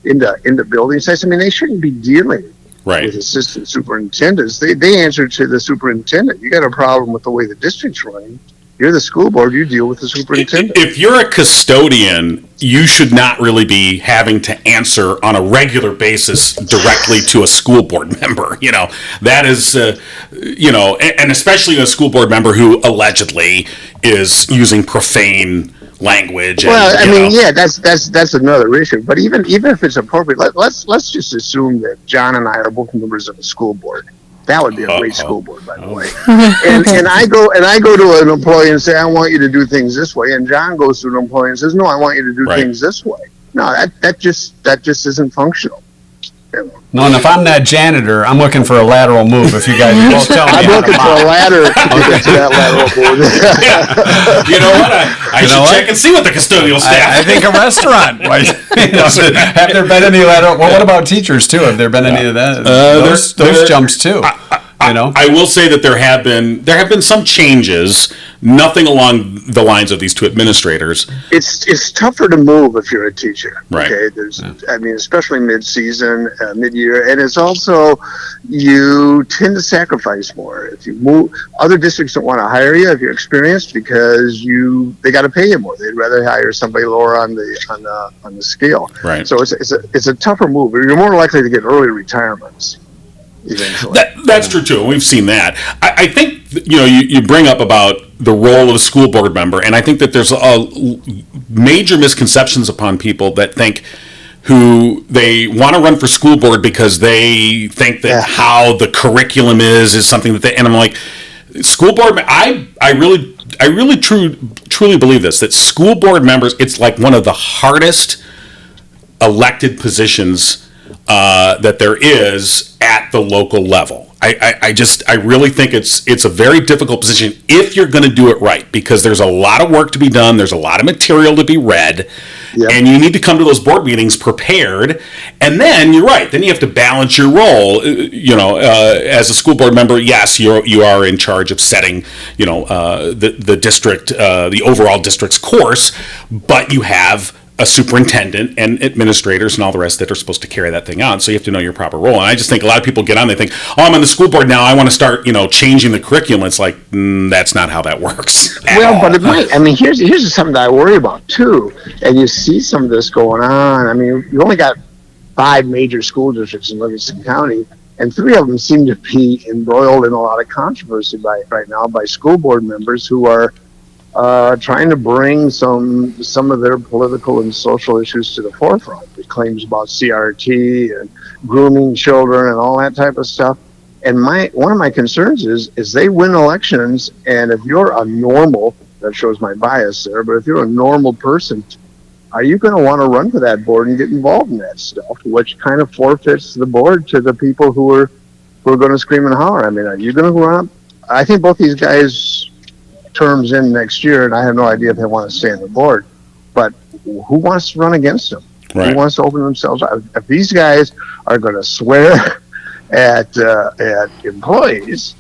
into building sites. They shouldn't be dealing with assistant superintendents. They answer to the superintendent. You got a problem with the way the district's running. You're the school board. You deal with the superintendent. If you're a custodian, you should not really be having to answer on a regular basis directly to a school board member. That is, and especially a school board member who allegedly is using profane language. Well, I mean, yeah, that's another issue. But even if it's appropriate, let's just assume that John and I are both members of the school board. That would be a great school board, by the way. And I go to an employee and say, I want you to do things this way. And John goes to an employee and says, no, I want you to do things this way. No, that just isn't functional. No, and if I'm that janitor, I'm looking for a lateral move. If you guys both tell me, I'm looking for a ladder to get to that lateral move. You know what? I should check and see what the custodial staff. I think a restaurant. Have there been any lateral? Well, what about teachers too? Have there been any of that? Those jumps too. I will say that there have been some changes. Nothing along the lines of these two administrators. It's tougher to move if you're a teacher. Right. Okay. I mean, especially mid-season, mid-year, and it's also you tend to sacrifice more if you move. Other districts don't want to hire you if you're experienced because they got to pay you more. They'd rather hire somebody lower on the scale. Right. So it's a tougher move. You're more likely to get early retirements. That's true too, and we've seen that. I think you bring up about the role of a school board member, and I think that there's major misconceptions upon people that think who they want to run for school board because they think that how the curriculum is something that they, and I'm like, school board. I really truly believe this, that school board members, it's like one of the hardest elected positions that there is at the local level. I really think it's a very difficult position if you're going to do it right, because there's a lot of work to be done. There's a lot of material to be read, and you need to come to those board meetings prepared. And then you're right. Then you have to balance your role. As a school board member, yes, you are in charge of setting, the district, the overall district's course, but you have a superintendent and administrators and all the rest that are supposed to carry that thing on. So you have to know your proper role. And I just think a lot of people get on, they think, I'm on the school board now, I want to start, changing the curriculum. It's like, that's not how that works. Well, but it might. I mean, here's something that I worry about too. And you see some of this going on. I mean, you only got 5 major school districts in Livingston County, and 3 of them seem to be embroiled in a lot of controversy right now by school board members who are trying to bring some of their political and social issues to the forefront. The claims about CRT and grooming children and all that type of stuff. And one of my concerns is they win elections, and if you're a normal, that shows my bias there, but if you're a normal person, are you going to want to run for that board and get involved in that stuff, which kind of forfeits the board to the people who are going to scream and holler? I mean, are you going to run up? I think both these guys' terms in next year, and I have no idea if they want to stay on the board, but who wants to run against them? Right. Who wants to open themselves up? If these guys are going to swear at employees,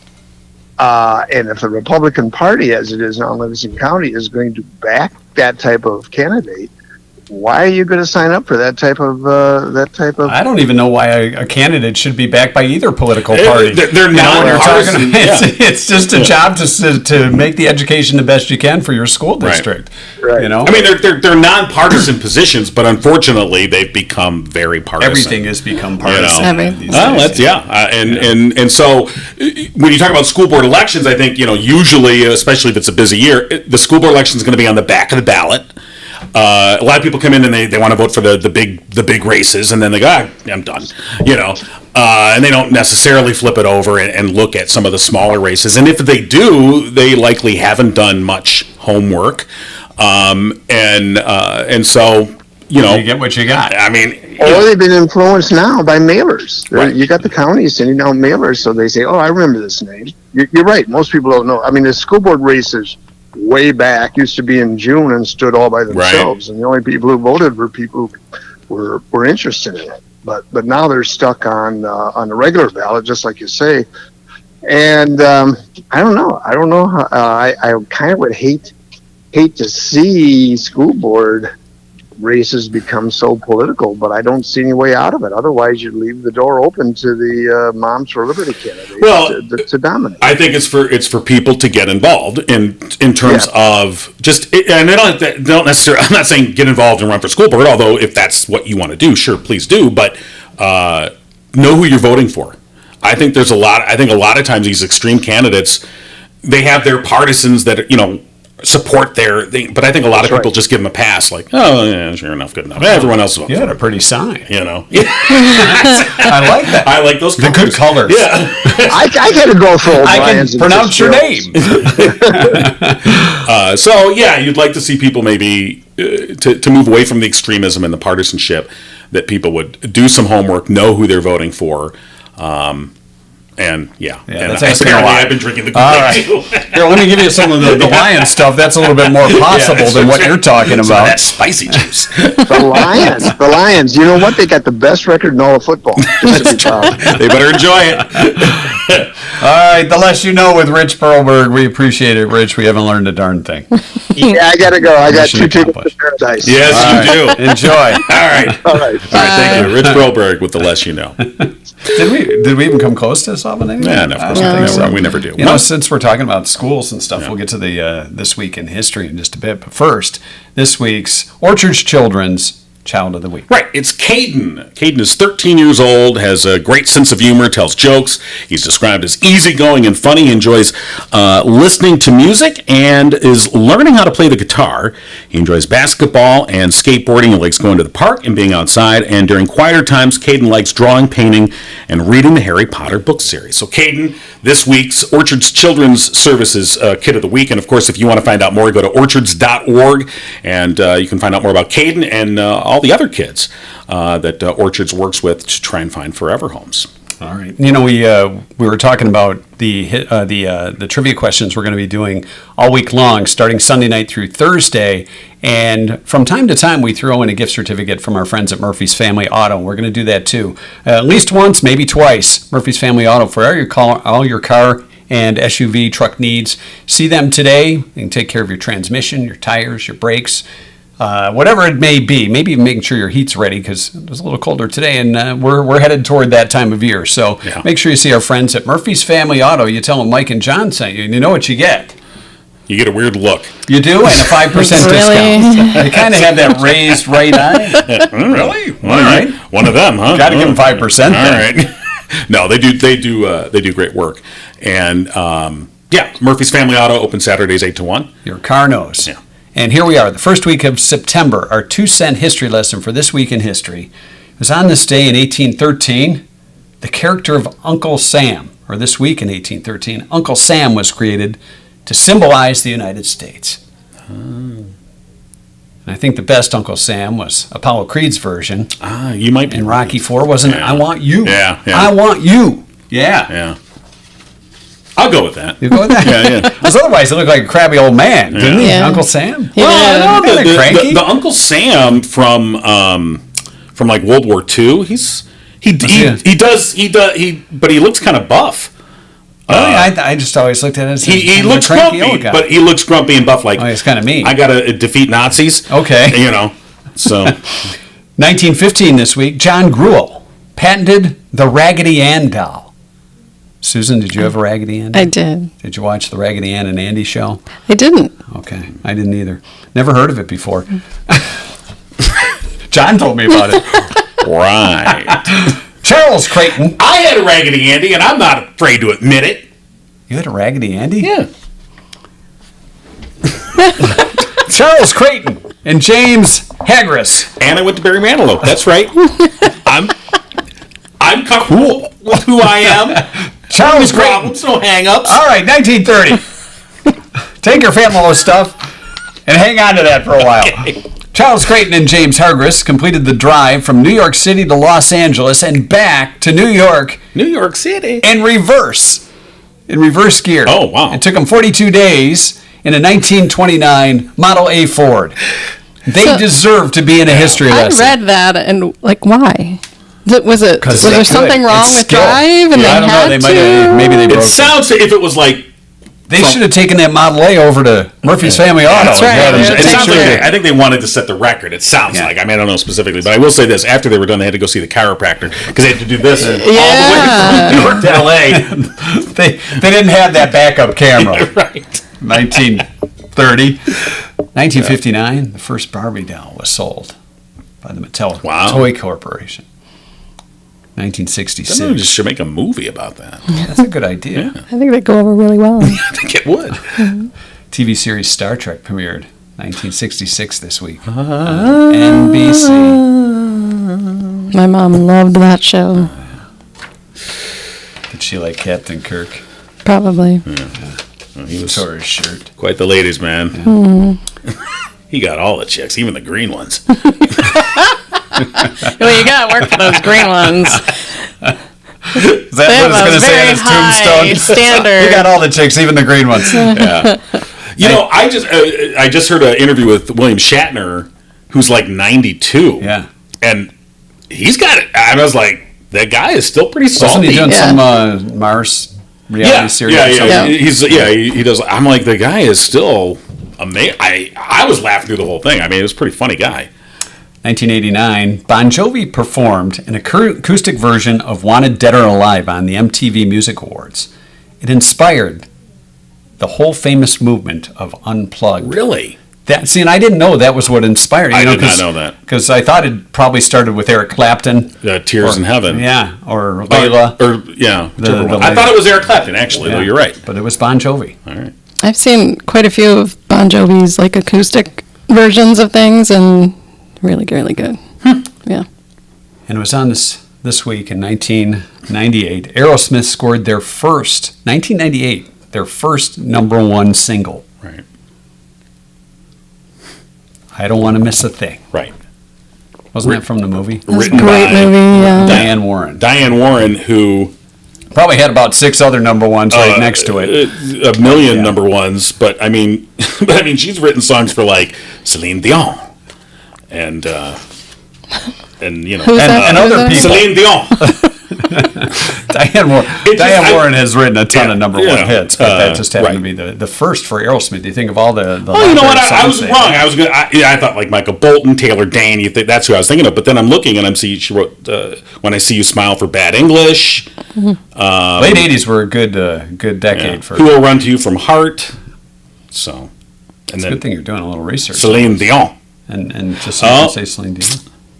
and if the Republican Party, as it is now in Livingston County, is going to back that type of candidate, why are you going to sign up for that type of? I don't even know why a candidate should be backed by either political party. They're nonpartisan. It's just a job to make the education the best you can for your school district. Right. I mean, they're nonpartisan positions, but unfortunately, they've become very partisan. Everything has become partisan. And so when you talk about school board elections, I think usually, especially if it's a busy year, the school board election is going to be on the back of the ballot. A lot of people come in and they want to vote for the big races, and then they go, I'm done, and they don't necessarily flip it over and look at some of the smaller races. And if they do, they likely haven't done much homework, and so you get what you got. I mean, or they've been influenced now by mailers. Right. You got the county sending out mailers, so they say, I remember this name. You're right. Most people don't know. I mean, the school board races way back used to be in June and stood all by themselves, and the only people who voted were people who were interested in it. But now they're stuck on the regular ballot, just like you say. And I don't know. How, I kind of would hate to see school board races become so political, but I don't see any way out of it. Otherwise, you leave the door open to the Moms for Liberty candidates to dominate. I think it's for people to get involved in terms of just, and they don't necessarily. I'm not saying get involved and run for school board, although if that's what you want to do, sure, please do. But know who you're voting for. I think a lot of times these extreme candidates, they have their partisans that support their thing, but I think a lot of people just give them a pass, like, oh yeah, sure enough, good enough. Everyone else votes. You had a pretty sign. I like that. I like those colors. The good colors. Yeah. I got to go for I O'Brien's. can pronounce your name. So yeah, you'd like to see people maybe to move away from the extremism and the partisanship, that people would do some homework, know who they're voting for. And that's apparently I've been drinking the Kool-Aid too. Here, let me give you some of the Lion stuff. That's a little bit more possible than what you're talking about. That spicy juice. The Lions. You know what? They got the best record in all of football. They better enjoy it. All right, the less you know with Rich Perlberg. We appreciate it, Rich. We haven't learned a darn thing. Yeah, I gotta go. I got 2 tickets accomplished. to Paradise. Yes, you do. Enjoy. All right. Thank you, Rich Perlberg with the less you know. Did we even come close to solving anything? Yeah, no, of course I don't think so. We never do. Since we're talking about schools and stuff, we'll get to the This Week in History in just a bit. But first, this week's Orchard's Children's Child of the Week. Right, it's Caden. Caden is 13 years old, has a great sense of humor, tells jokes. He's described as easygoing and funny. He enjoys listening to music and is learning how to play the guitar. He enjoys basketball and skateboarding. He likes going to the park and being outside. And during quieter times, Caden likes drawing, painting, and reading the Harry Potter book series. So Caden, this week's Orchard's Children's Services Kid of the Week. And of course, if you want to find out more, go to orchards.org and you can find out more about Caden and all the other kids that Orchards works with to try and find forever homes. All right. We were talking about the trivia questions we're going to be doing all week long, starting Sunday night through Thursday. And from time to time, we throw in a gift certificate from our friends at Murphy's Family Auto. We're going to do that too, at least once, maybe twice. Murphy's Family Auto for all your car and SUV truck needs. See them today. You can take care of your transmission, your tires, your brakes. Whatever it may be, maybe making sure your heat's ready because it was a little colder today, and we're headed toward that time of year. So make sure you see our friends at Murphy's Family Auto. You tell them Mike and John sent you, and you know what you get. You get a weird look. You do, and a 5% discount. You kind of have that raised right eye. Really? All right. One of them, huh? Got to give them 5%. All right. No, they do great work, and Murphy's Family Auto open Saturdays 8 to 1. Your car knows. Yeah. And here we are, the first week of September. Our 2-cent history lesson for this week in history was on this day in 1813. The character of Uncle Sam, or this week in 1813, Uncle Sam was created to symbolize the United States. And I think the best Uncle Sam was Apollo Creed's version. You might be. In Rocky IV, wasn't it? I want you. Yeah. I want you. Yeah. Yeah. I'll go with that. You go with that? Yeah. Because otherwise, he looked like a crabby old man, didn't he? Yeah. Uncle Sam? Well, no, cranky. the Uncle Sam from like World War II, but he looks kind of buff. I just always looked at it as he looks grumpy, but he looks grumpy and buff. Like, he's kind of mean. I gotta defeat Nazis. Okay. So 1915 this week, John Gruel patented the Raggedy Ann doll. Susan, did you have a Raggedy Ann doll? I did. Did you watch the Raggedy Ann and Andy show? I didn't. Okay, I didn't either. Never heard of it before. John told me about it. Right. Charles Creighton. I had a Raggedy Andy, and I'm not afraid to admit it. You had a Raggedy Andy? Yeah. Charles Creighton and James Hagris. And I went to Barry Manilow. That's right. I'm comfortable with who I am. Charles No Creighton. problems, no hang-ups. All right, 1930. Take your family stuff and hang on to that for a while. Okay. Charles Creighton and James Hagris completed the drive from New York City to Los Angeles and back to New York New York City. in reverse gear. Oh, wow. It took them 42 days in a 1929 Model A Ford. They deserve to be in a history I lesson. read that and why? Was there they something could. wrong It's with skill. drive and I they don't had know. They to? might have, maybe they broke It sounds if it was like They should have taken that Model A over to Murphy's Family Auto. That's right. and had them Yeah, It take sounds care like of it. I think they wanted to set the record. It sounds Yeah. like. I mean, I don't know specifically, but I will say this: after they were done, they had to go see the chiropractor because they had to do this all the way from New York to LA. They didn't have that backup camera. Right. 1930. 1959, the first Barbie doll was sold by the Mattel Wow. Toy Corporation. Maybe 1966. we just should make a movie about that. That's a good idea. I think they go over really well. I think it would. TV series Star Trek premiered 1966 this week. on NBC. My mom loved that show. Did she like Captain Kirk? Probably. Well, he was Tore his shirt. quite the ladies' man. He got all the chicks, even the green ones. Well, you got to work for those green ones. Is that They what it's have going a to say on very his high tombstone? standard. You got all the chicks, even the green ones. Yeah. You know, I just heard an interview with William Shatner, who's like 92. Yeah. And he's got it. I was like, that guy is still pretty Wasn't salty. he doing Yeah. some Mars reality series? Yeah, or something? he does. I'm like, the guy is still amazing. I was laughing through the whole thing. I mean, it was a pretty funny guy. 1989, Bon Jovi performed an acoustic version of Wanted Dead or Alive on the MTV Music Awards. It inspired the whole famous movement of Unplugged. Really? And I didnn't know that was what inspired it. I did not know that. Because I thought it probably started with Eric Clapton. Tears in Heaven. Yeah, or Layla. I thought it was Eric Clapton, actually, though. You're right. But it was Bon Jovi. All right. I've seen quite a few of Bon Jovi's like acoustic versions of things, and really, really good. Yeah. And it was on this week in 1998. Aerosmith scored their first number one single. Right. I Don't Want to Miss a Thing. Right. Wasn't that from the movie? It was a Written great by movie. Yeah. Diane Warren. Diane Warren, who Probably had about 6 other number ones right next to it. a million Yeah. number ones, but I mean, she's written songs for like Celine Dion, and you know, Who's that? and other Who's that? people. Celine Dion. Diane Warren has written a ton of number one yeah, hits, but that just happened right. to be the first for Aerosmith. Do you think of all the Oh, you know what? I songs was they wrong. had? I thought like Michael Bolton, Taylor Dane. That's who I was thinking of. But then I'm looking and she wrote "When I See You Smile" for Bad English. Late 80s were a good decade for. Who Will Run to You from Heart. So, and It's a then good thing you're doing a little research. Celine Dion. And just so you can say Celine Dion.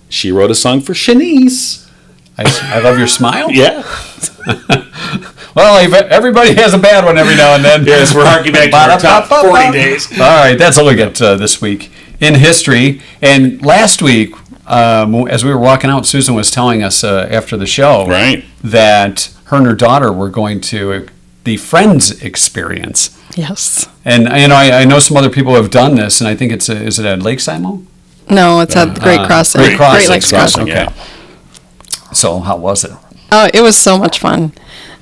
She wrote a song for Shanice. I Love Your Smile? Yeah. Well, everybody has a bad one every now and then. Yes, we're harking back to our top 40 days. All right, that's all we got this week in history. And last week, as we were walking out, Susan was telling us after the show Right. that her and her daughter were going to the Friends experience. Yes. And you know, I know some other people have done this, and I think is it at Lake Simo? No, it's at Great Crossing. Great Crossing. Lakes Crossing. Okay. Yeah. So how was it? Oh, it was so much fun.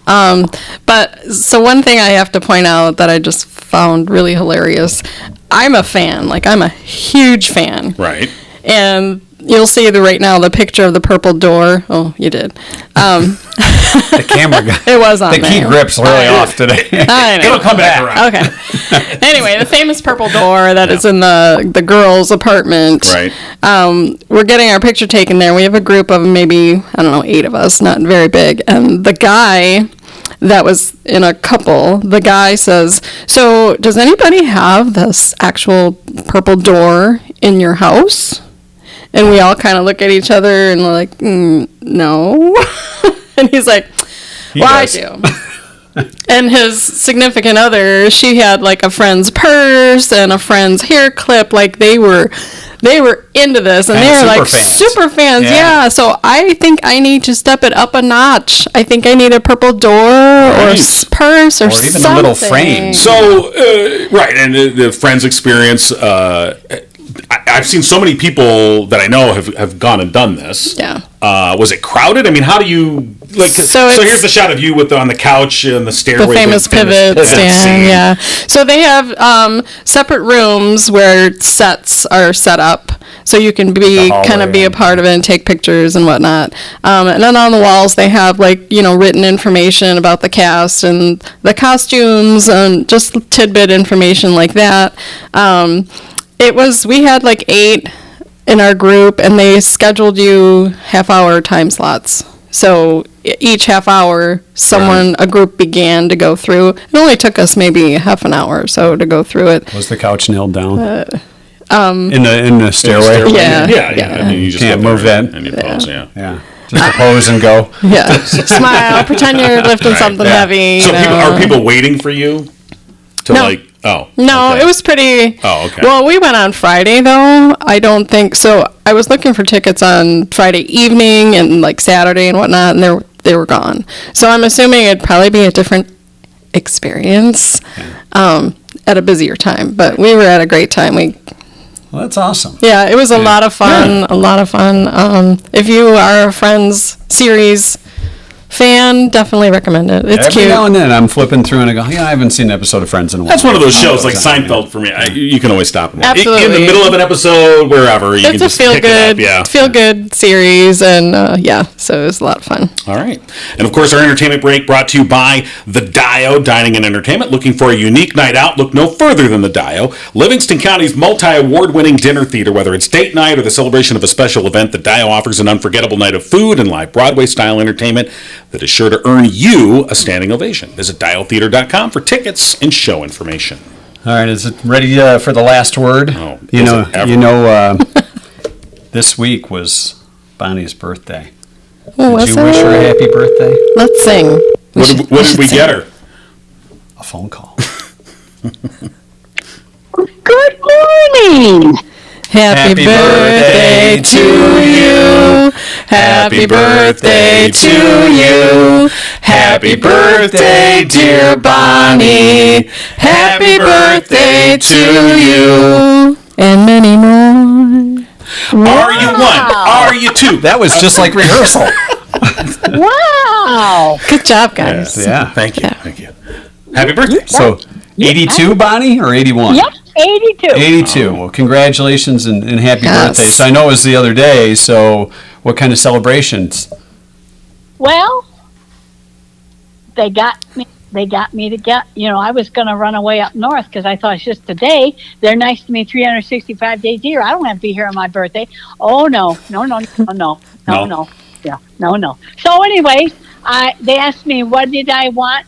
But so one thing I have to point out that I just found really hilarious. I'm a fan. Like, I'm a huge fan. Right. And you'll see right now the picture of the purple door. Oh, you did. The camera guy. It was on The key there. grip's really off today. I know. It'll come back around. Okay. Anyway, the famous purple door that is in the girls' apartment. Right. We're getting our picture taken there. We have a group of maybe, 8 of us, not very big. And the guy that was in a couple, the guy says, "So does anybody have this actual purple door in your house?" And we all kind of look at each other and we're like, no. And he's like, well, I do. And his significant other, she had like a friend's purse and a friend's hair clip. Like they were into this, and Kind they of were like super fans. super fans. Yeah. Yeah. So I think I need to step it up a notch. I think I need a purple door or Nice. purse or Or even something. a little frame. So, right, and the Friends experience, I've seen so many people that I know have gone and done this. Yeah. Was it crowded? I mean, how do you like? So here's the shot of you on the couch and the stairway. The famous pivot stand, yeah. So they have separate rooms where sets are set up, so you can be a part of it and take pictures and whatnot. And then on the walls they have written information about the cast and the costumes and just tidbit information like that. We had 8 in our group, and they scheduled you half-hour time slots. So each half hour, a group began to go through. It only took us maybe half an hour or so to go through it. Was the couch nailed down? In the stairway? Yeah. I mean, you just can't move that. And you pose, yeah. Just a pose and go. Yeah. Smile, pretend you're lifting something heavy. So are people waiting for you to No, okay. It was pretty. Oh, okay. Well, we went on Friday, though. I don't think so. I was looking for tickets on Friday evening and Saturday and whatnot, and they were gone. So I'm assuming it'd probably be a different experience at a busier time. But we were at a great time. Well, that's awesome. Yeah, it was a lot of fun. Yeah. A lot of fun. If you are a Friends series fan, definitely recommend it. It's cute. Every now and then I'm flipping through and I go, I haven't seen an episode of Friends in a while. That's one of those shows like Seinfeld for me. You can always stop and watch. Absolutely. In the middle of an episode, wherever. You can just pick it up. Feel-good series, and so it was a lot of fun. All right. And of course, our entertainment break brought to you by The Dio Dining and Entertainment. Looking for a unique night out? Look no further than The Dio. Livingston County's multi-award-winning dinner theater. Whether it's date night or the celebration of a special event, The Dio offers an unforgettable night of food and live Broadway-style entertainment that is sure to earn you a standing ovation. Visit dialtheater.com for tickets and show information. All right, is it ready for the last word? Oh, this week was Bonnie's birthday. Oh, did you wish her a happy birthday? Let's sing. What did we get her? A phone call. Good morning. Happy birthday to you. Happy birthday to you. Happy birthday, dear Bonnie. Happy birthday to you. And many more. Are you one? Are you two? That was just like rehearsal. Wow. Good job, guys. Yeah. Thank you. Thank you. Happy birthday. So, 82, Bonnie, or 81? Yep, 82. 82. Well, congratulations and happy birthday. So I know it was the other day, so what kind of celebrations? Well, they got me to get, I was going to run away up north because I thought it's just today. They're nice to me 365 days a year. I don't have to be here on my birthday. Oh, no. Yeah, no. So anyways, they asked me, what did I want?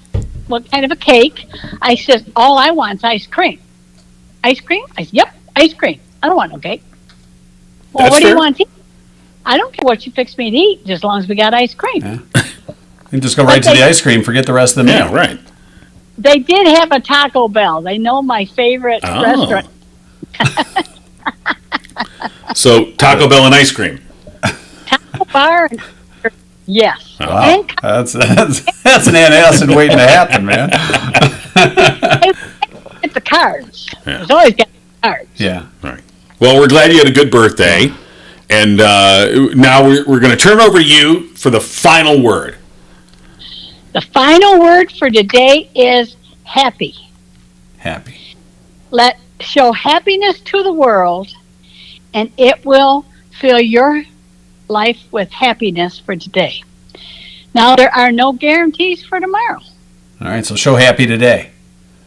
What kind of a cake? I said, all I want is ice cream. Ice cream? I said, yep, ice cream. I don't want no cake. Well, That's what do fair. you want to eat? I don't care what you fix me to eat, just as long as we got ice cream. Yeah. You just go right to the ice cream, forget the rest of the meal. Yeah, right. They did have a Taco Bell. They know my favorite restaurant. So Taco Bell and ice cream. Taco Bar. Yes. Oh. Wow. That's an antacid waiting to happen, man. It's the cards. Yeah. There's always got cards. Yeah. All right. Well, we're glad you had a good birthday. And now we're going to turn it over to you for the final word. The final word for today is happy. Happy. Let show happiness to the world, and it will fill your life with happiness for today. Now, there are no guarantees for tomorrow. All right, so show happy today.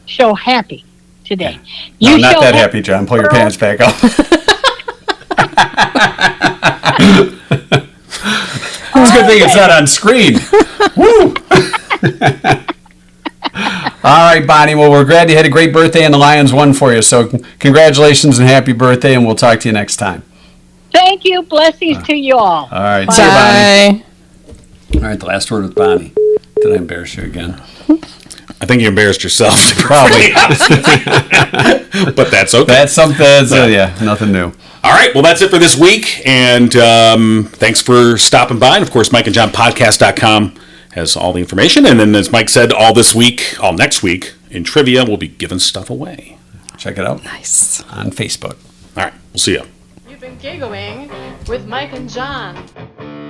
Show happy today. No, You not show that happy, John. Pull your pants back up. It's a good thing it's not on screen. Woo! All right, Bonnie. Well, we're glad you had a great birthday and the Lions won for you. So congratulations and happy birthday, and we'll talk to you next time. Thank you. Blessings to you all. All right. Bye. See you, Bonnie. Bye. All right, the last word with Bonnie. Did I embarrass you again? I think you embarrassed yourself. Probably. But that's okay. That's something. Nothing new. All right. Well, that's it for this week. And thanks for stopping by. And, of course, MikeandJohnPodcast.com has all the information. And then, as Mike said, all next week in trivia, we'll be giving stuff away. Check it out. Nice. On Facebook. All right. We'll see you. You've been giggling with Mike and John.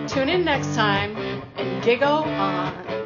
Tune in next time and giggle on.